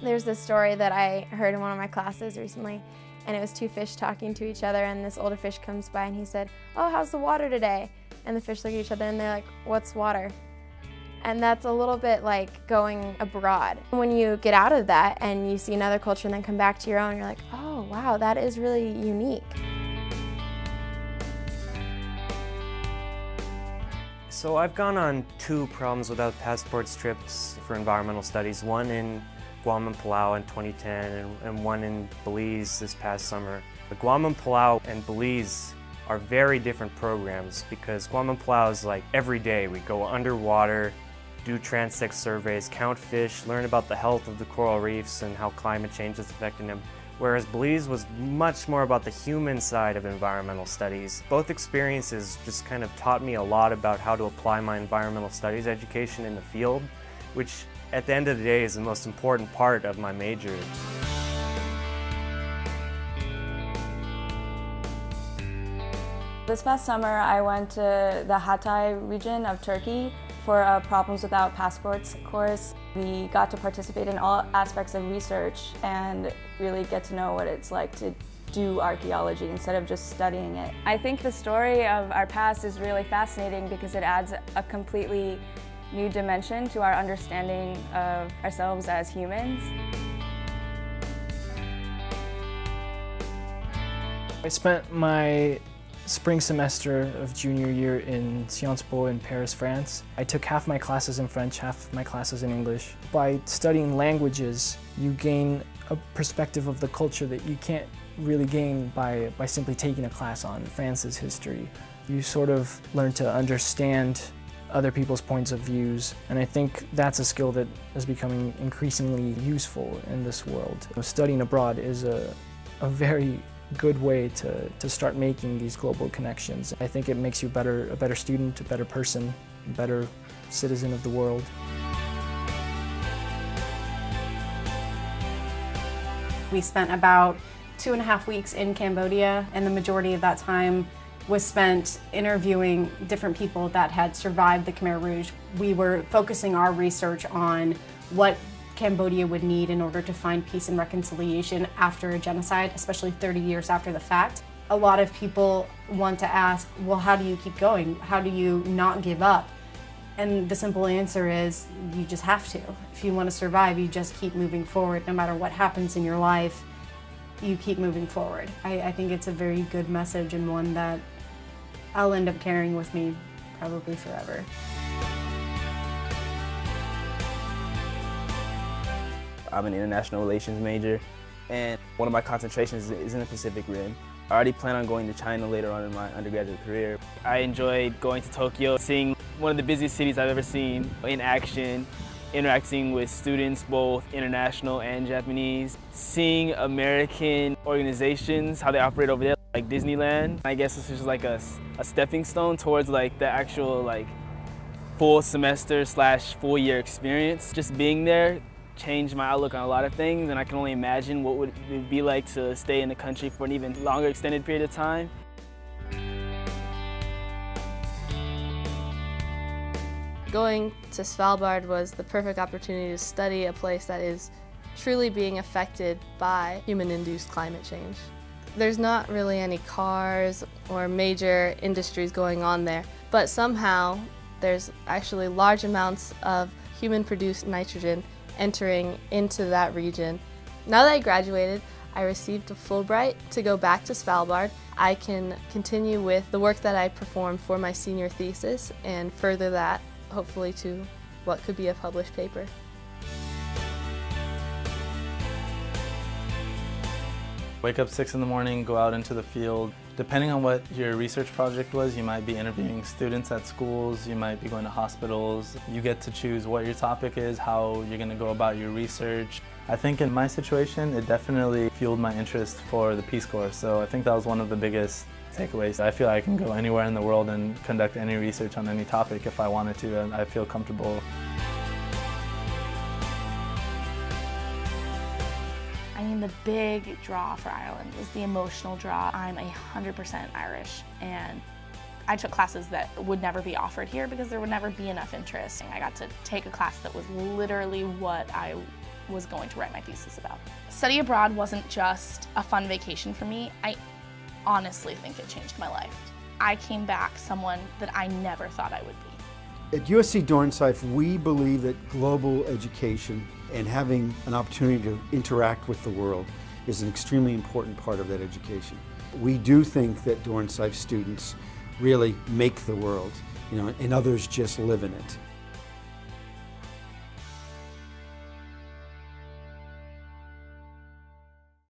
There's this story that I heard in one of my classes recently, and it was two fish talking to each other, and this older fish comes by and he said, "Oh, how's the water today?" And the fish look at each other and they're like, "What's water?" And that's a little bit like going abroad. When you get out of that and you see another culture and then come back to your own, you're like, oh wow, that is really unique. So I've gone on 2 Problems Without Passports trips for environmental studies, one in Guam and Palau in 2010 and one in Belize this past summer. The Guam and Palau and Belize are very different programs because Guam and Palau is like every day we go underwater, do transect surveys, count fish, learn about the health of the coral reefs and how climate change is affecting them. Whereas Belize was much more about the human side of environmental studies. Both experiences just kind of taught me a lot about how to apply my environmental studies education in the field, which at the end of the day is the most important part of my major. This past summer I went to the Hatay region of Turkey for a Problems Without Passports course. We got to participate in all aspects of research and really get to know what it's like to do archaeology instead of just studying it. I think the story of our past is really fascinating because it adds a completely new dimension to our understanding of ourselves as humans. I spent my spring semester of junior year in Sciences Po in Paris, France. I took half my classes in French, half my classes in English. By studying languages, you gain a perspective of the culture that you can't really gain by simply taking a class on France's history. You sort of learn to understand other people's points of views, and I think that's a skill that is becoming increasingly useful in this world. Studying abroad is a very good way to start making these global connections. I think it makes you a better student, a better person, a better citizen of the world. We spent about 2.5 weeks in Cambodia, and the majority of that time was spent interviewing different people that had survived the Khmer Rouge. We were focusing our research on what Cambodia would need in order to find peace and reconciliation after a genocide, especially 30 years after the fact. A lot of people want to ask, well, how do you keep going? How do you not give up? And the simple answer is, you just have to. If you want to survive, you just keep moving forward. No matter what happens in your life, you keep moving forward. I think it's a very good message and one that I'll end up carrying with me probably forever. I'm an international relations major, and one of my concentrations is in the Pacific Rim. I already plan on going to China later on in my undergraduate career. I enjoyed going to Tokyo, seeing one of the busiest cities I've ever seen in action, interacting with students, both international and Japanese, seeing American organizations, how they operate over there, like Disneyland. I guess this is like a stepping stone towards like the actual full semester / full year experience. Just being there changed my outlook on a lot of things, and I can only imagine what would it be like to stay in the country for an even longer extended period of time. Going to Svalbard was the perfect opportunity to study a place that is truly being affected by human-induced climate change. There's not really any cars or major industries going on there, but somehow there's actually large amounts of human-produced nitrogen entering into that region. Now that I graduated, I received a Fulbright to go back to Svalbard. I can continue with the work that I performed for my senior thesis and further that, hopefully, to what could be a published paper. Wake up 6 in the morning, go out into the field. Depending on what your research project was, you might be interviewing students at schools, you might be going to hospitals. You get to choose what your topic is, how you're going to go about your research. I think in my situation, it definitely fueled my interest for the Peace Corps, so I think that was one of the biggest takeaways. I feel I can go anywhere in the world and conduct any research on any topic if I wanted to, and I feel comfortable. I mean, the big draw for Ireland was the emotional draw. I'm 100% Irish, and I took classes that would never be offered here because there would never be enough interest. I got to take a class that was literally what I was going to write my thesis about. Study abroad wasn't just a fun vacation for me. I honestly think it changed my life. I came back someone that I never thought I would be. At USC Dornsife, we believe that global education and having an opportunity to interact with the world is an extremely important part of that education. We do think that Dornsife students really make the world, and others just live in it.